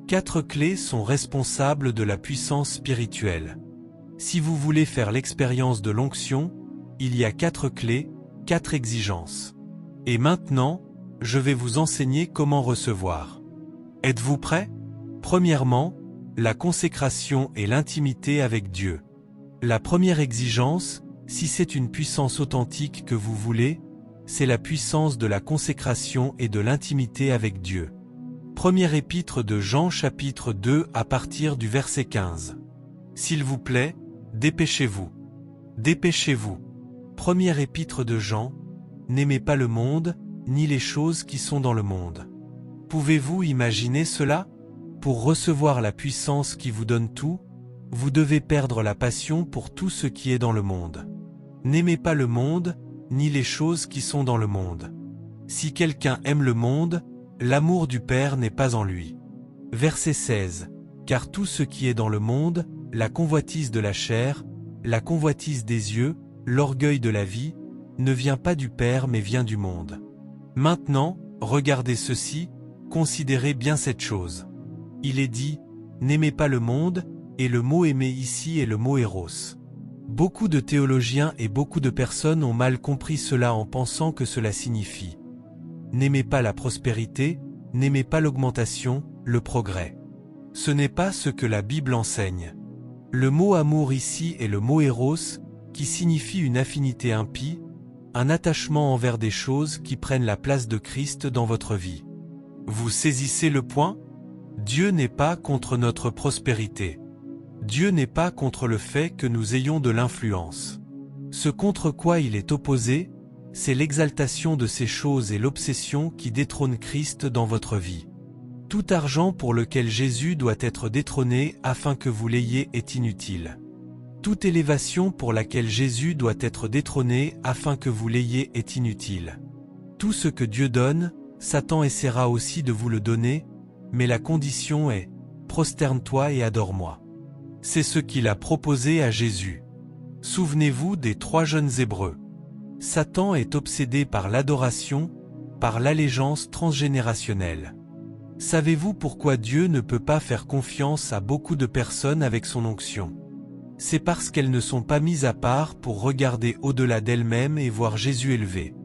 4 clés sont responsables de la puissance spirituelle. Si vous voulez faire l'expérience de l'onction, il y a 4 clés, 4 exigences. Et maintenant, je vais vous enseigner comment recevoir. Êtes-vous prêts? Premièrement, la consécration et l'intimité avec Dieu. La première exigence, si c'est une puissance authentique que vous voulez, c'est la puissance de la consécration et de l'intimité avec Dieu. Première épître de Jean chapitre 2 à partir du verset 15. S'il vous plaît, dépêchez-vous. Dépêchez-vous. Première épître de Jean, n'aimez pas le monde, ni les choses qui sont dans le monde. Pouvez-vous imaginer cela? Pour recevoir la puissance qui vous donne tout, vous devez perdre la passion pour tout ce qui est dans le monde. N'aimez pas le monde, ni les choses qui sont dans le monde. Si quelqu'un aime le monde, l'amour du Père n'est pas en lui. Verset 16. Car tout ce qui est dans le monde, la convoitise de la chair, la convoitise des yeux, l'orgueil de la vie, ne vient pas du Père mais vient du monde. Maintenant, regardez ceci, considérez bien cette chose. Il est dit, n'aimez pas le monde, et le mot aimer ici est le mot éros. Beaucoup de théologiens et beaucoup de personnes ont mal compris cela en pensant que cela signifie n'aimez pas la prospérité, n'aimez pas l'augmentation, le progrès. Ce n'est pas ce que la Bible enseigne. Le mot amour ici est le mot éros, qui signifie une affinité impie, un attachement envers des choses qui prennent la place de Christ dans votre vie. Vous saisissez le point? Dieu n'est pas contre notre prospérité. Dieu n'est pas contre le fait que nous ayons de l'influence. Ce contre quoi il est opposé, c'est l'exaltation de ces choses et l'obsession qui détrône Christ dans votre vie. Tout argent pour lequel Jésus doit être détrôné afin que vous l'ayez est inutile. Toute élévation pour laquelle Jésus doit être détrôné afin que vous l'ayez est inutile. Tout ce que Dieu donne, Satan essaiera aussi de vous le donner, mais la condition est « prosterne-toi et adore-moi ». C'est ce qu'il a proposé à Jésus. Souvenez-vous des 3 jeunes Hébreux. Satan est obsédé par l'adoration, par l'allégeance transgénérationnelle. Savez-vous pourquoi Dieu ne peut pas faire confiance à beaucoup de personnes avec son onction? C'est parce qu'elles ne sont pas mises à part pour regarder au-delà d'elles-mêmes et voir Jésus élevé.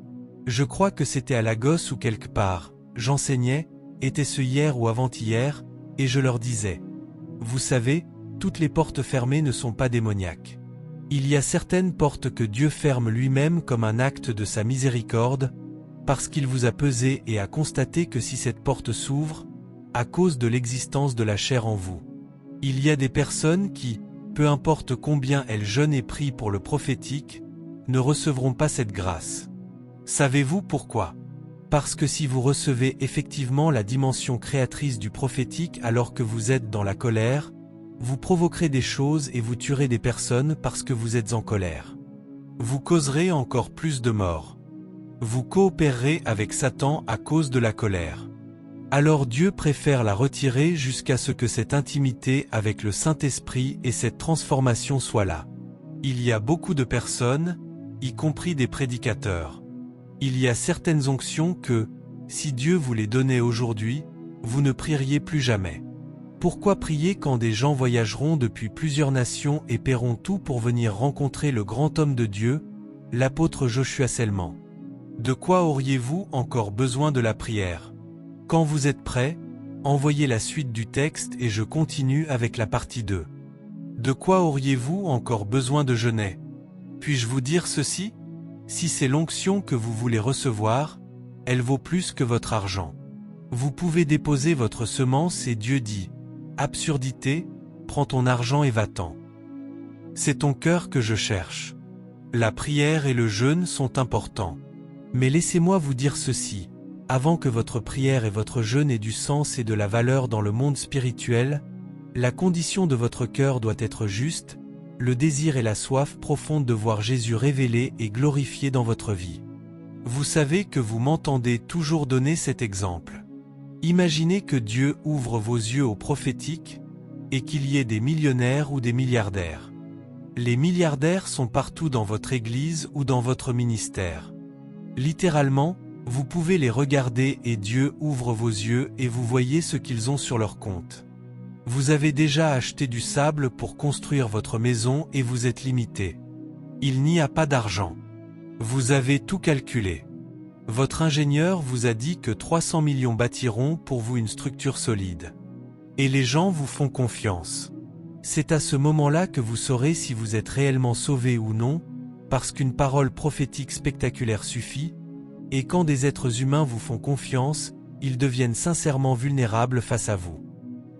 Je crois que c'était à Lagos ou quelque part, j'enseignais, était-ce hier ou avant-hier, et je leur disais, vous savez, toutes les portes fermées ne sont pas démoniaques. Il y a certaines portes que Dieu ferme lui-même comme un acte de sa miséricorde, parce qu'il vous a pesé et a constaté que si cette porte s'ouvre, à cause de l'existence de la chair en vous, il y a des personnes qui, peu importe combien elles jeûnent et prient pour le prophétique, ne recevront pas cette grâce. Savez-vous pourquoi? Parce que si vous recevez effectivement la dimension créatrice du prophétique alors que vous êtes dans la colère, vous provoquerez des choses et vous tuerez des personnes parce que vous êtes en colère. Vous causerez encore plus de morts. Vous coopérerez avec Satan à cause de la colère. Alors Dieu préfère la retirer jusqu'à ce que cette intimité avec le Saint-Esprit et cette transformation soient là. Il y a beaucoup de personnes, y compris des prédicateurs. Il y a certaines onctions que, si Dieu vous les donnait aujourd'hui, vous ne prieriez plus jamais. Pourquoi prier quand des gens voyageront depuis plusieurs nations et paieront tout pour venir rencontrer le grand homme de Dieu, l'apôtre Joshua Selman? De quoi auriez-vous encore besoin de la prière? Quand vous êtes prêts, envoyez la suite du texte et je continue avec la partie 2. De quoi auriez-vous encore besoin de jeûner? Puis-je vous dire ceci? Si c'est l'onction que vous voulez recevoir, elle vaut plus que votre argent. Vous pouvez déposer votre semence et Dieu dit, absurdité, prends ton argent et va-t'en. C'est ton cœur que je cherche. La prière et le jeûne sont importants. Mais laissez-moi vous dire ceci, avant que votre prière et votre jeûne aient du sens et de la valeur dans le monde spirituel, la condition de votre cœur doit être juste, le désir et la soif profonde de voir Jésus révélé et glorifié dans votre vie. Vous savez que vous m'entendez toujours donner cet exemple. Imaginez que Dieu ouvre vos yeux au prophétique, et qu'il y ait des millionnaires ou des milliardaires. Les milliardaires sont partout dans votre église ou dans votre ministère. Littéralement, vous pouvez les regarder et Dieu ouvre vos yeux et vous voyez ce qu'ils ont sur leur compte. Vous avez déjà acheté du sable pour construire votre maison et vous êtes limité. Il n'y a pas d'argent. Vous avez tout calculé. Votre ingénieur vous a dit que 300 millions bâtiront pour vous une structure solide. Et les gens vous font confiance. C'est à ce moment-là que vous saurez si vous êtes réellement sauvé ou non, parce qu'une parole prophétique spectaculaire suffit, et quand des êtres humains vous font confiance, ils deviennent sincèrement vulnérables face à vous.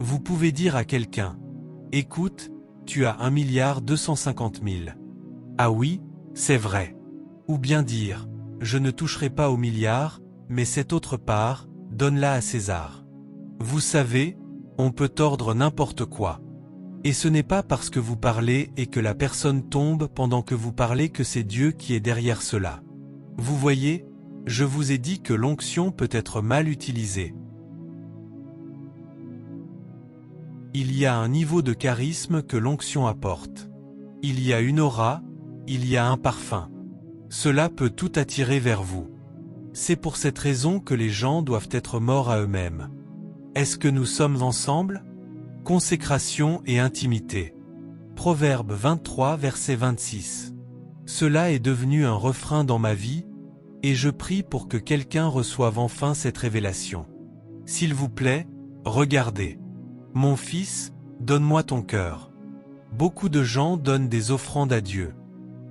Vous pouvez dire à quelqu'un « Écoute, tu as 1,250 milliard. » Ah oui, c'est vrai. Ou bien dire « Je ne toucherai pas au milliard, mais cette autre part, donne-la à César. » Vous savez, on peut tordre n'importe quoi. Et ce n'est pas parce que vous parlez et que la personne tombe pendant que vous parlez que c'est Dieu qui est derrière cela. Vous voyez, je vous ai dit que l'onction peut être mal utilisée. Il y a un niveau de charisme que l'onction apporte. Il y a une aura, il y a un parfum. Cela peut tout attirer vers vous. C'est pour cette raison que les gens doivent être morts à eux-mêmes. Est-ce que nous sommes ensemble ? Consécration et intimité. Proverbe 23, verset 26. Cela est devenu un refrain dans ma vie, et je prie pour que quelqu'un reçoive enfin cette révélation. S'il vous plaît, regardez. Mon fils, donne-moi ton cœur. Beaucoup de gens donnent des offrandes à Dieu.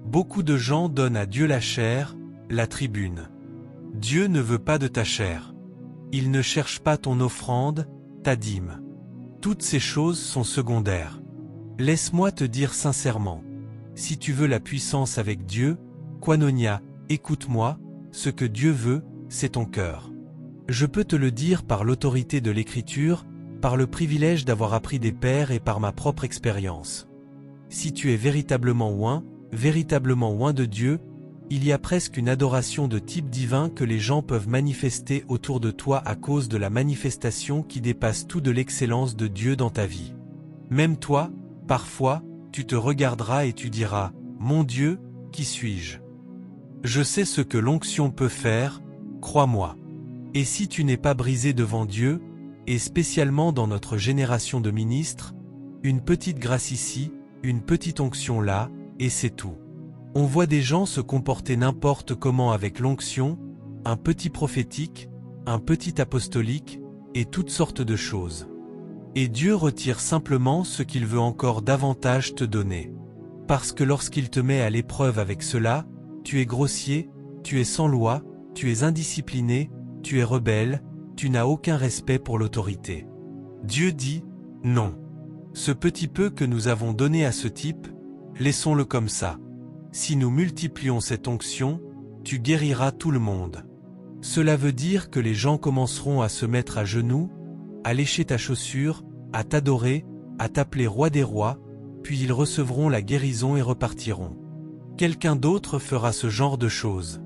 Beaucoup de gens donnent à Dieu la chair, la tribune. Dieu ne veut pas de ta chair. Il ne cherche pas ton offrande, ta dîme. Toutes ces choses sont secondaires. Laisse-moi te dire sincèrement. Si tu veux la puissance avec Dieu, Koinonia, écoute-moi, ce que Dieu veut, c'est ton cœur. Je peux te le dire par l'autorité de l'Écriture, par le privilège d'avoir appris des pères et par ma propre expérience. Si tu es véritablement loin de Dieu, il y a presque une adoration de type divin que les gens peuvent manifester autour de toi à cause de la manifestation qui dépasse tout de l'excellence de Dieu dans ta vie. Même toi, parfois, tu te regarderas et tu diras « Mon Dieu, qui suis-je » Je sais ce que l'onction peut faire, crois-moi. Et si tu n'es pas brisé devant Dieu, et spécialement dans notre génération de ministres, une petite grâce ici, une petite onction là, et c'est tout. On voit des gens se comporter n'importe comment avec l'onction, un petit prophétique, un petit apostolique, et toutes sortes de choses. Et Dieu retire simplement ce qu'il veut encore davantage te donner. Parce que lorsqu'il te met à l'épreuve avec cela, tu es grossier, tu es sans loi, tu es indiscipliné, tu es rebelle, tu n'as aucun respect pour l'autorité. Dieu dit, non. Ce petit peu que nous avons donné à ce type, laissons-le comme ça. Si nous multiplions cette onction, tu guériras tout le monde. Cela veut dire que les gens commenceront à se mettre à genoux, à lécher ta chaussure, à t'adorer, à t'appeler roi des rois, puis ils recevront la guérison et repartiront. Quelqu'un d'autre fera ce genre de choses.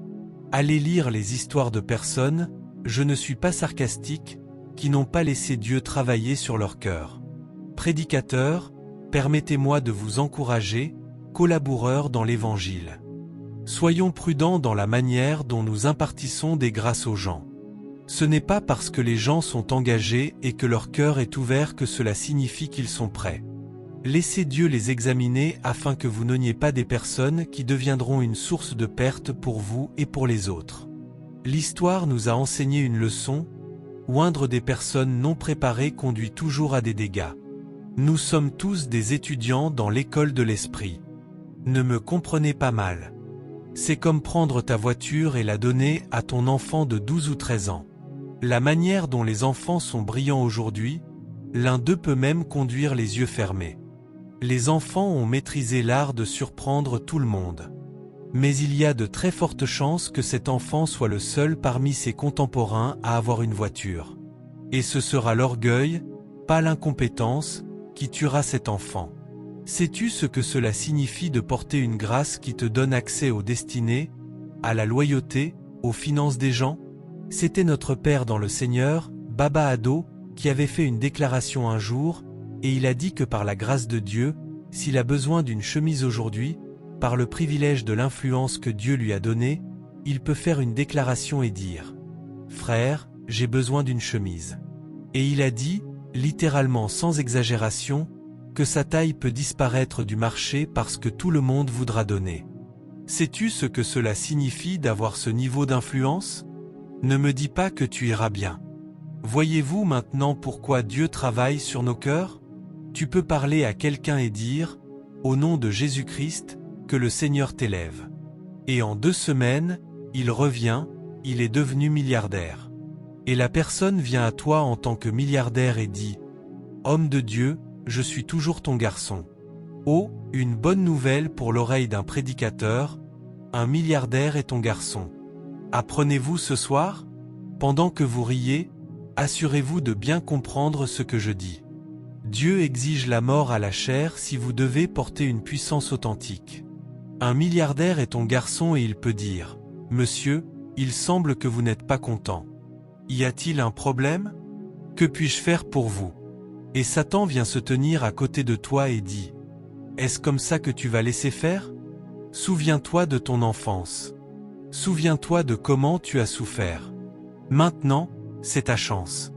Allez lire les histoires de personnes, je ne suis pas sarcastique, qui n'ont pas laissé Dieu travailler sur leur cœur. Prédicateurs, permettez-moi de vous encourager, collaborateurs dans l'Évangile. Soyons prudents dans la manière dont nous impartissons des grâces aux gens. Ce n'est pas parce que les gens sont engagés et que leur cœur est ouvert que cela signifie qu'ils sont prêts. Laissez Dieu les examiner afin que vous n'ayez pas des personnes qui deviendront une source de perte pour vous et pour les autres. L'histoire nous a enseigné une leçon, oindre des personnes non préparées conduit toujours à des dégâts. Nous sommes tous des étudiants dans l'école de l'esprit. Ne me comprenez pas mal. C'est comme prendre ta voiture et la donner à ton enfant de 12 ou 13 ans. La manière dont les enfants sont brillants aujourd'hui, l'un d'eux peut même conduire les yeux fermés. Les enfants ont maîtrisé l'art de surprendre tout le monde. Mais il y a de très fortes chances que cet enfant soit le seul parmi ses contemporains à avoir une voiture. Et ce sera l'orgueil, pas l'incompétence, qui tuera cet enfant. Sais-tu ce que cela signifie de porter une grâce qui te donne accès aux destinées, à la loyauté, aux finances des gens? C'était notre Père dans le Seigneur, Baba Ado, qui avait fait une déclaration un jour, et il a dit que par la grâce de Dieu, s'il a besoin d'une chemise aujourd'hui, par le privilège de l'influence que Dieu lui a donnée, il peut faire une déclaration et dire « Frère, j'ai besoin d'une chemise. » Et il a dit « littéralement sans exagération, que sa taille peut disparaître du marché parce que tout le monde voudra donner. Sais-tu ce que cela signifie d'avoir ce niveau d'influence? Ne me dis pas que tu iras bien. Voyez-vous maintenant pourquoi Dieu travaille sur nos cœurs? Tu peux parler à quelqu'un et dire, au nom de Jésus-Christ, que le Seigneur t'élève. Et en 2 semaines, il revient, il est devenu milliardaire. Et la personne vient à toi en tant que milliardaire et dit, homme de Dieu, je suis toujours ton garçon. Oh, une bonne nouvelle pour l'oreille d'un prédicateur, un milliardaire est ton garçon. Apprenez-vous ce soir? Pendant que vous riez, assurez-vous de bien comprendre ce que je dis. Dieu exige la mort à la chair si vous devez porter une puissance authentique. Un milliardaire est ton garçon et il peut dire, « Monsieur, il semble que vous n'êtes pas content. Y a-t-il un problème? Que puis-je faire pour vous ?» Et Satan vient se tenir à côté de toi et dit, « Est-ce comme ça que tu vas laisser faire? Souviens-toi de ton enfance. Souviens-toi de comment tu as souffert. Maintenant, c'est ta chance. »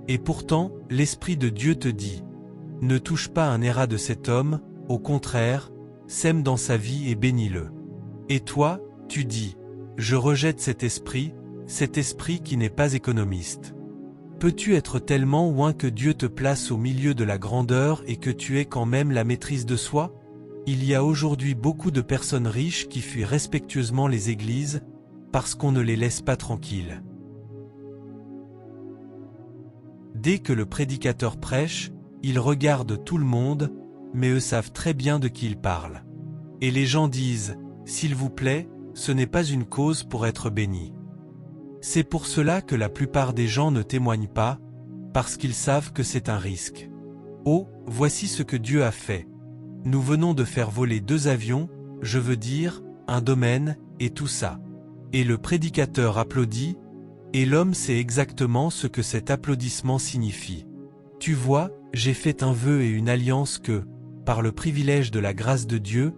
Et pourtant, l'Esprit de Dieu te dit, « Ne touche pas un érat de cet homme, au contraire, sème dans sa vie et bénis-le. » Et toi, tu dis, « Je rejette cet esprit qui n'est pas économiste. » Peux-tu être tellement loin que Dieu te place au milieu de la grandeur et que tu aies quand même la maîtrise de soi? Il y a aujourd'hui beaucoup de personnes riches qui fuient respectueusement les églises, parce qu'on ne les laisse pas tranquilles. Dès que le prédicateur prêche, il regarde tout le monde, mais eux savent très bien de qui il parle. Et les gens disent, « S'il vous plaît, ce n'est pas une cause pour être béni. » C'est pour cela que la plupart des gens ne témoignent pas, parce qu'ils savent que c'est un risque. Oh, voici ce que Dieu a fait. Nous venons de faire voler 2 avions, je veux dire, un domaine, et tout ça. Et le prédicateur applaudit, et l'homme sait exactement ce que cet applaudissement signifie. Tu vois, j'ai fait un vœu et une alliance que, par le privilège de la grâce de Dieu,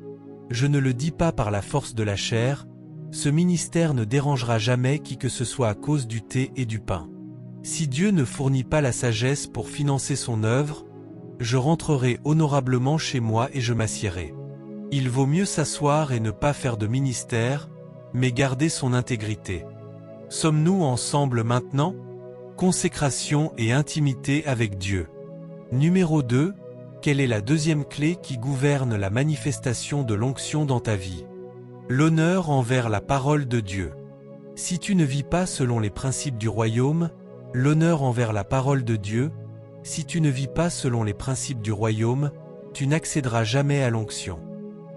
je ne le dis pas par la force de la chair, ce ministère ne dérangera jamais qui que ce soit à cause du thé et du pain. Si Dieu ne fournit pas la sagesse pour financer son œuvre, je rentrerai honorablement chez moi et je m'assiérai. Il vaut mieux s'asseoir et ne pas faire de ministère, mais garder son intégrité. Sommes-nous ensemble maintenant? Consécration et intimité avec Dieu. Numéro 2. Quelle est la deuxième clé qui gouverne la manifestation de l'onction dans ta vie? L'honneur envers la parole de Dieu. Si tu ne vis pas selon les principes du royaume, l'honneur envers la parole de Dieu, si tu ne vis pas selon les principes du royaume, tu n'accéderas jamais à l'onction.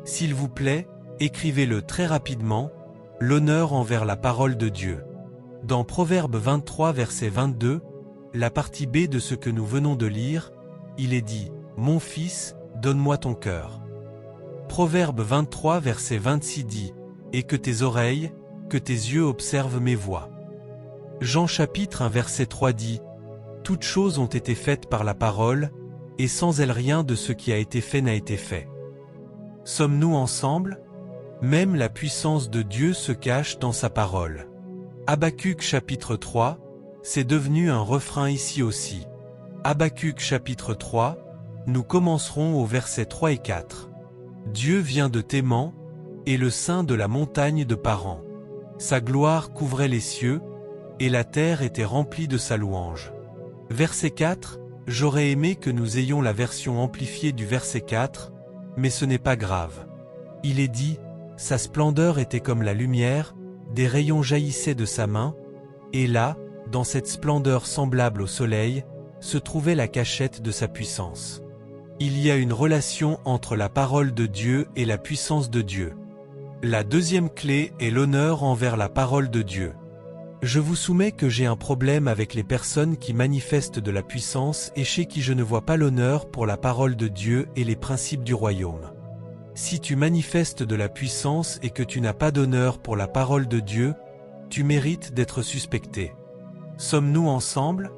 S'il vous plaît, écrivez-le très rapidement, l'honneur envers la parole de Dieu. Dans Proverbe 23 verset 22, la partie B de ce que nous venons de lire, il est dit, « Mon fils, donne-moi ton cœur. » Proverbe 23 verset 26 dit, « Et que tes oreilles, que tes yeux observent mes voies. » Jean chapitre 1 verset 3 dit, « Toutes choses ont été faites par la parole, et sans elle rien de ce qui a été fait n'a été fait. » Sommes-nous ensemble? Même la puissance de Dieu se cache dans sa parole. Habacuc chapitre 3, c'est devenu un refrain ici aussi. Habacuc chapitre 3, nous commencerons au verset 3 et 4. Dieu vient de Théman, et le sein de la montagne de Paran. Sa gloire couvrait les cieux, et la terre était remplie de sa louange. Verset 4, j'aurais aimé que nous ayons la version amplifiée du verset 4, mais ce n'est pas grave. Il est dit, sa splendeur était comme la lumière, des rayons jaillissaient de sa main, et là, dans cette splendeur semblable au soleil, se trouvait la cachette de sa puissance. Il y a une relation entre la parole de Dieu et la puissance de Dieu. La deuxième clé est l'honneur envers la parole de Dieu. Je vous soumets que j'ai un problème avec les personnes qui manifestent de la puissance et chez qui je ne vois pas l'honneur pour la parole de Dieu et les principes du royaume. Si tu manifestes de la puissance et que tu n'as pas d'honneur pour la parole de Dieu, tu mérites d'être suspecté. Sommes-nous ensemble?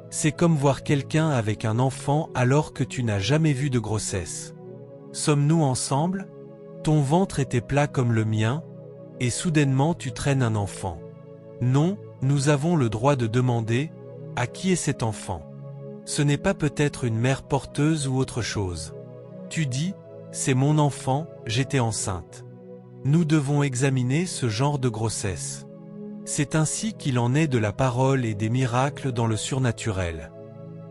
C'est comme voir quelqu'un avec un enfant alors que tu n'as jamais vu de grossesse. Sommes-nous ensemble? Ton ventre était plat comme le mien, et soudainement tu traînes un enfant. Non, nous avons le droit de demander, à qui est cet enfant? Ce n'est pas peut-être une mère porteuse ou autre chose. Tu dis, c'est mon enfant, j'étais enceinte. Nous devons examiner ce genre de grossesse. C'est ainsi qu'il en est de la parole et des miracles dans le surnaturel.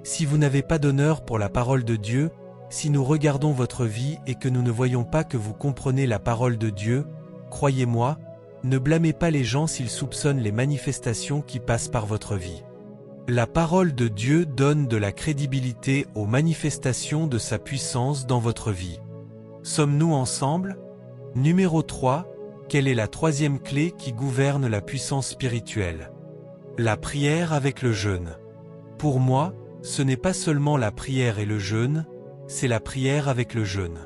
Si vous n'avez pas d'honneur pour la parole de Dieu, si nous regardons votre vie et que nous ne voyons pas que vous comprenez la parole de Dieu, croyez-moi, ne blâmez pas les gens s'ils soupçonnent les manifestations qui passent par votre vie. La parole de Dieu donne de la crédibilité aux manifestations de sa puissance dans votre vie. Sommes-nous ensemble? Numéro 3. Quelle est la troisième clé qui gouverne la puissance spirituelle? La prière avec le jeûne. Pour moi, ce n'est pas seulement la prière et le jeûne, c'est la prière avec le jeûne.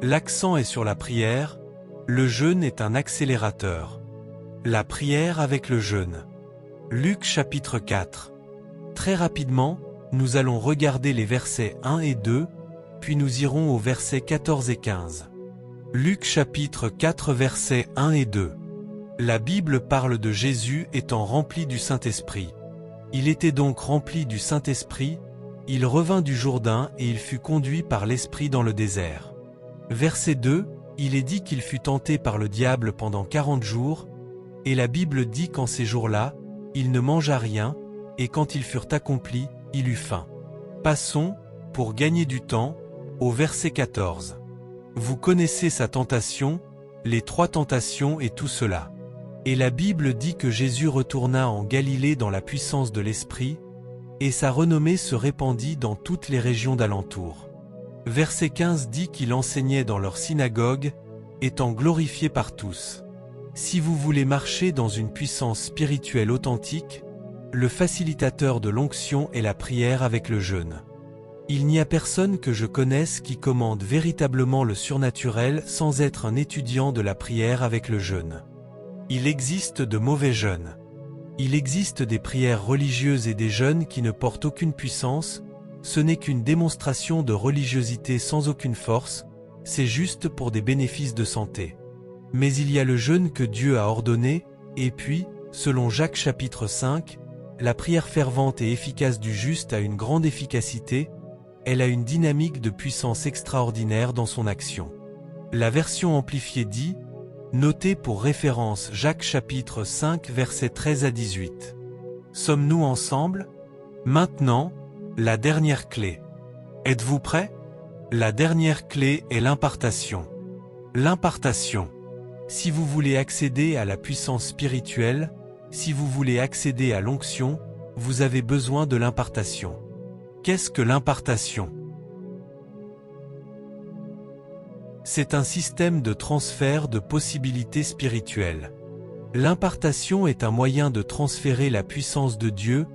L'accent est sur la prière, le jeûne est un accélérateur. La prière avec le jeûne. Luc chapitre 4. Très rapidement, nous allons regarder les versets 1 et 2, puis nous irons aux versets 14 et 15. Luc chapitre 4 versets 1 et 2. La Bible parle de Jésus étant rempli du Saint-Esprit. Il était donc rempli du Saint-Esprit, il revint du Jourdain et il fut conduit par l'Esprit dans le désert. Verset 2, il est dit qu'il fut tenté par le diable pendant 40 jours, et la Bible dit qu'en ces jours-là, il ne mangea rien, et quand ils furent accomplis, il eut faim. Passons, pour gagner du temps, au verset 14. Vous connaissez sa tentation, les 3 tentations et tout cela. Et la Bible dit que Jésus retourna en Galilée dans la puissance de l'Esprit, et sa renommée se répandit dans toutes les régions d'alentour. Verset 15 dit qu'il enseignait dans leur synagogue, étant glorifié par tous. Si vous voulez marcher dans une puissance spirituelle authentique, le facilitateur de l'onction est la prière avec le jeûne. Il n'y a personne que je connaisse qui commande véritablement le surnaturel sans être un étudiant de la prière avec le jeûne. Il existe de mauvais jeûnes. Il existe des prières religieuses et des jeûnes qui ne portent aucune puissance, ce n'est qu'une démonstration de religiosité sans aucune force, c'est juste pour des bénéfices de santé. Mais il y a le jeûne que Dieu a ordonné, et puis, selon Jacques chapitre 5, la prière fervente et efficace du juste a une grande efficacité, elle a une dynamique de puissance extraordinaire dans son action. La version amplifiée dit, notez pour référence Jacques chapitre 5 versets 13 à 18. Sommes-nous ensemble? Maintenant, la dernière clé. Êtes-vous prêts? La dernière clé est l'impartation. L'impartation. Si vous voulez accéder à la puissance spirituelle, si vous voulez accéder à l'onction, vous avez besoin de l'impartation. Qu'est-ce que l'impartation? C'est un système de transfert de possibilités spirituelles. L'impartation est un moyen de transférer la puissance de Dieu,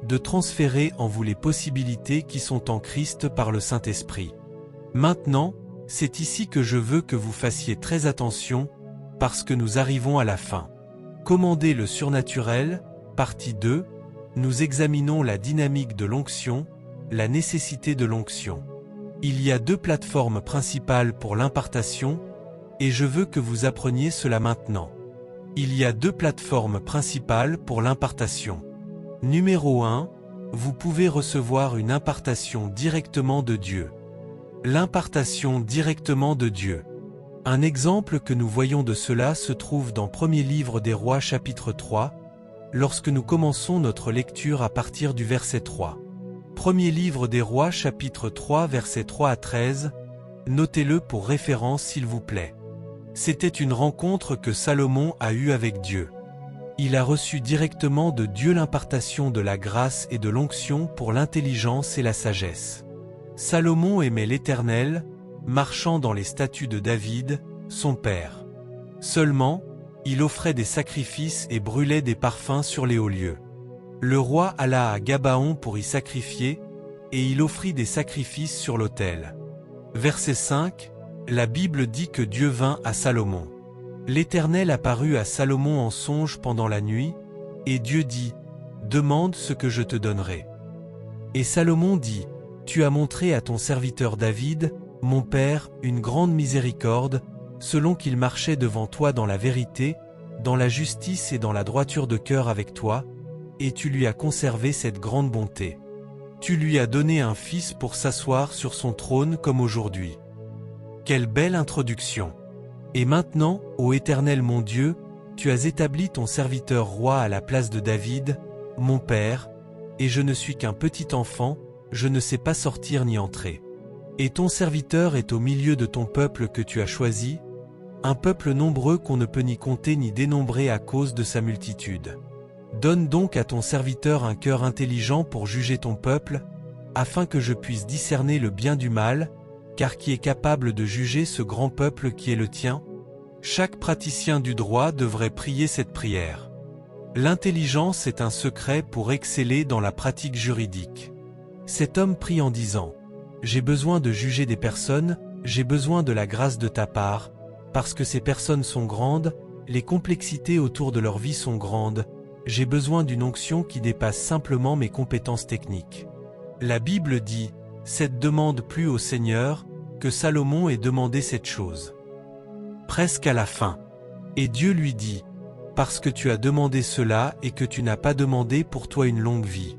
de transférer en vous les possibilités qui sont en Christ par le Saint-Esprit. Maintenant, c'est ici que je veux que vous fassiez très attention, parce que nous arrivons à la fin. Commander le surnaturel, partie 2, nous examinons la dynamique de l'onction, la nécessité de l'onction. Il y a 2 plateformes principales pour l'impartation, et je veux que vous appreniez cela maintenant. Il y a 2 plateformes principales pour l'impartation. Numéro 1, vous pouvez recevoir une impartation directement de Dieu. L'impartation directement de Dieu. Un exemple que nous voyons de cela se trouve dans Premier Livre des Rois chapitre 3, lorsque nous commençons notre lecture à partir du verset 3. Premier Livre des Rois chapitre 3 versets 3 à 13, notez-le pour référence s'il vous plaît. C'était une rencontre que Salomon a eue avec Dieu. Il a reçu directement de Dieu l'impartation de la grâce et de l'onction pour l'intelligence et la sagesse. Salomon aimait l'Éternel, marchant dans les statuts de David, son père. Seulement, il offrait des sacrifices et brûlait des parfums sur les hauts lieux. Le roi alla à Gabaon pour y sacrifier, et il offrit des sacrifices sur l'autel. Verset 5, la Bible dit que Dieu vint à Salomon. L'Éternel apparut à Salomon en songe pendant la nuit, et Dieu dit, « Demande ce que je te donnerai. » Et Salomon dit, « Tu as montré à ton serviteur David, mon père, une grande miséricorde, selon qu'il marchait devant toi dans la vérité, dans la justice et dans la droiture de cœur avec toi, et tu lui as conservé cette grande bonté. Tu lui as donné un fils pour s'asseoir sur son trône comme aujourd'hui. Quelle belle introduction! Et maintenant, ô Éternel mon Dieu, tu as établi ton serviteur roi à la place de David, mon père, et je ne suis qu'un petit enfant, je ne sais pas sortir ni entrer. Et ton serviteur est au milieu de ton peuple que tu as choisi, un peuple nombreux qu'on ne peut ni compter ni dénombrer à cause de sa multitude. Donne donc à ton serviteur un cœur intelligent pour juger ton peuple, afin que je puisse discerner le bien du mal, car qui est capable de juger ce grand peuple qui est le tien? Chaque praticien du droit devrait prier cette prière. L'intelligence est un secret pour exceller dans la pratique juridique. Cet homme prie en disant: j'ai besoin de juger des personnes, j'ai besoin de la grâce de ta part, parce que ces personnes sont grandes, les complexités autour de leur vie sont grandes, j'ai besoin d'une onction qui dépasse simplement mes compétences techniques. La Bible dit: cette demande plut au Seigneur, que Salomon ait demandé cette chose. Presque à la fin. Et Dieu lui dit: parce que tu as demandé cela et que tu n'as pas demandé pour toi une longue vie.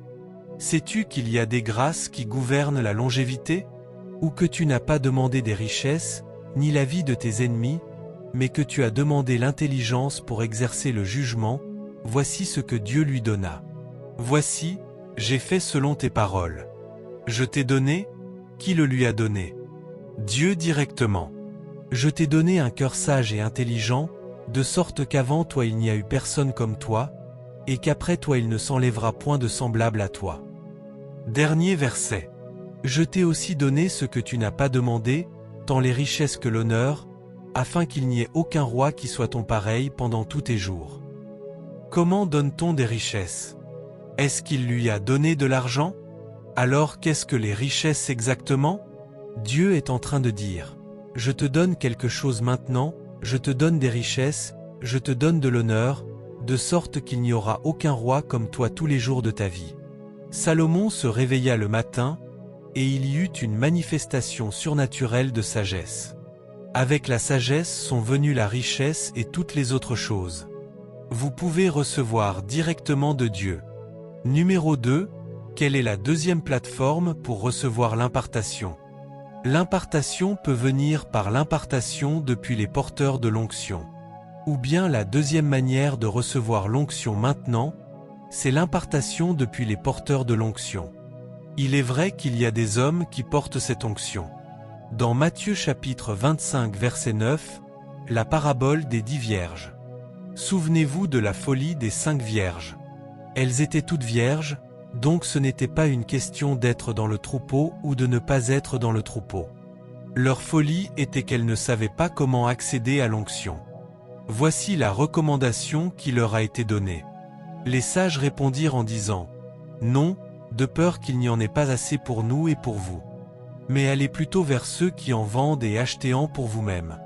Sais-tu qu'il y a des grâces qui gouvernent la longévité? Ou que tu n'as pas demandé des richesses, ni la vie de tes ennemis, mais que tu as demandé l'intelligence pour exercer le jugement, voici ce que Dieu lui donna. Voici, j'ai fait selon tes paroles. Je t'ai donné, qui le lui a donné? Dieu directement. Je t'ai donné un cœur sage et intelligent, de sorte qu'avant toi il n'y a eu personne comme toi, et qu'après toi il ne s'enlèvera point de semblable à toi. Dernier verset. Je t'ai aussi donné ce que tu n'as pas demandé, tant les richesses que l'honneur, afin qu'il n'y ait aucun roi qui soit ton pareil pendant tous tes jours. Comment donne-t-on des richesses? Est-ce qu'il lui a donné de l'argent? Alors qu'est-ce que les richesses exactement? Dieu est en train de dire: je te donne quelque chose maintenant, je te donne des richesses, je te donne de l'honneur, de sorte qu'il n'y aura aucun roi comme toi tous les jours de ta vie. Salomon se réveilla le matin, et il y eut une manifestation surnaturelle de sagesse. Avec la sagesse sont venues la richesse et toutes les autres choses. Vous pouvez recevoir directement de Dieu. Numéro 2, quelle est la deuxième plateforme pour recevoir l'impartation? L'impartation peut venir par l'impartation depuis les porteurs de l'onction. Ou bien la deuxième manière de recevoir l'onction maintenant, c'est l'impartation depuis les porteurs de l'onction. Il est vrai qu'il y a des hommes qui portent cette onction. Dans Matthieu chapitre 25 verset 9, la parabole des 10 vierges. Souvenez-vous de la folie des 5 vierges. Elles étaient toutes vierges, donc ce n'était pas une question d'être dans le troupeau ou de ne pas être dans le troupeau. Leur folie était qu'elles ne savaient pas comment accéder à l'onction. Voici la recommandation qui leur a été donnée. Les sages répondirent en disant: non, de peur qu'il n'y en ait pas assez pour nous et pour vous. Mais allez plutôt vers ceux qui en vendent et achetez-en pour vous-même.